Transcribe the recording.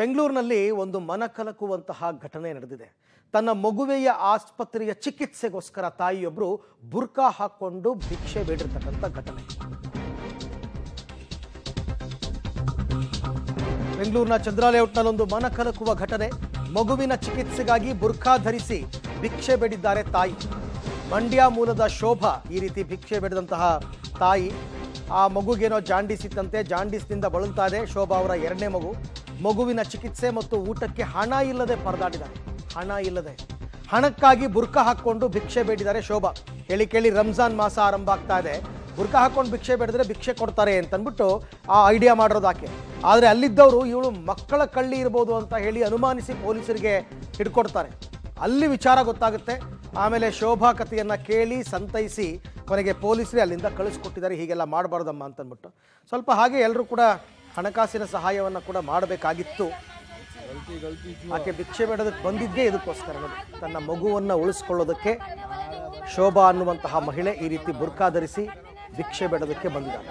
ಬೆಂಗಳೂರಿನಲ್ಲಿ ಒಂದು ಮನಕಲಕುವಂತಹ ಘಟನೆ ನಡೆದಿದೆ. ತನ್ನ ಮಗುವೆಯ ಆಸ್ಪತ್ರೆಯ ಚಿಕಿತ್ಸೆಗೋಸ್ಕರ ತಾಯಿಯೊಬ್ಬರು ಬುರ್ಕಾ ಹಾಕೊಂಡು ಭಿಕ್ಷೆ ಬೇಡಿರ್ತಕ್ಕಂಥ ಘಟನೆ. ಬೆಂಗಳೂರಿನ ಚಂದ್ರಾಲೇಔಟ್ನಲ್ಲೊಂದು ಮನಕಲಕುವ ಘಟನೆ. ಮಗುವಿನ ಚಿಕಿತ್ಸೆಗಾಗಿ ಬುರ್ಕಾ ಧರಿಸಿ ಭಿಕ್ಷೆ ಬೇಡಿದ್ದಾರೆ ತಾಯಿ. ಮಂಡ್ಯ ಮೂಲದ ಶೋಭಾ ಈ ರೀತಿ ಭಿಕ್ಷೆ ಬೇಡಿದಂತಹ ತಾಯಿ. ಆ ಮಗುಗೇನೋ ಜಾಂಡೀಸ್ ಇತ್ತಂತೆ, ಜಾಂಡೀಸ್ನಿಂದ ಬಳಲ್ತಾ ಇದೆ ಶೋಭಾ ಅವರ ಎರಡನೇ ಮಗು. ಮಗುವಿನ ಚಿಕಿತ್ಸೆ ಮತ್ತು ಊಟಕ್ಕೆ ಹಣ ಇಲ್ಲದೆ ಪರದಾಡಿದ್ದಾರೆ. ಹಣ ಇಲ್ಲದೆ ಹಣಕ್ಕಾಗಿ ಬುರ್ಕಾ ಹಾಕ್ಕೊಂಡು ಭಿಕ್ಷೆ ಬೇಡಿದ್ದಾರೆ ಶೋಭಾ. ಹೇಳಿ ಕೇಳಿ ರಂಜಾನ್ ಮಾಸ ಆರಂಭ ಆಗ್ತಾ ಇದೆ, ಬುರ್ಕಾ ಹಾಕೊಂಡು ಭಿಕ್ಷೆ ಬೇಡಿದ್ರೆ ಭಿಕ್ಷೆ ಕೊಡ್ತಾರೆ ಅಂತಂದ್ಬಿಟ್ಟು ಆ ಐಡಿಯಾ ಮಾಡೋದು ಆಕೆ. ಆದರೆ ಅಲ್ಲಿದ್ದವರು ಇವಳು ಮಕ್ಕಳ ಕಳ್ಳಿ ಇರ್ಬೋದು ಅಂತ ಹೇಳಿ ಅನುಮಾನಿಸಿ ಪೊಲೀಸರಿಗೆ ಹಿಡ್ಕೊಡ್ತಾರೆ. ಅಲ್ಲಿ ವಿಚಾರ ಗೊತ್ತಾಗುತ್ತೆ. ಆಮೇಲೆ ಶೋಭಾ ಕಥೆಯನ್ನು ಕೇಳಿ ಸಂತೈಸಿ ಕೊನೆಗೆ ಪೊಲೀಸರೇ ಅಲ್ಲಿಂದ ಕಳಿಸ್ಕೊಟ್ಟಿದ್ದಾರೆ. ಹೀಗೆಲ್ಲ ಮಾಡಬಾರ್ದಮ್ಮ ಅಂತಂದ್ಬಿಟ್ಟು ಸ್ವಲ್ಪ ಹಾಗೆ ಎಲ್ಲರೂ ಕೂಡ ಹಣಕಾಸಿನ ಸಹಾಯವನ್ನು ಕೂಡ ಮಾಡಬೇಕಾಗಿತ್ತು. ಆಕೆ ಭಿಕ್ಷೆ ಬೇಡೋದಕ್ಕೆ ಬಂದಿದ್ದೇ ಇದಕ್ಕೋಸ್ಕರ, ತನ್ನ ಮಗುವನ್ನು ಉಳಿಸ್ಕೊಳ್ಳೋದಕ್ಕೆ ಶೋಭಾ ಅನ್ನುವಂತಹ ಮಹಿಳೆ ಈ ರೀತಿ ಬುರ್ಕಾ ಧರಿಸಿ ಭಿಕ್ಷೆ ಬೇಡೋದಕ್ಕೆ ಬಂದಿದ್ದಾರೆ.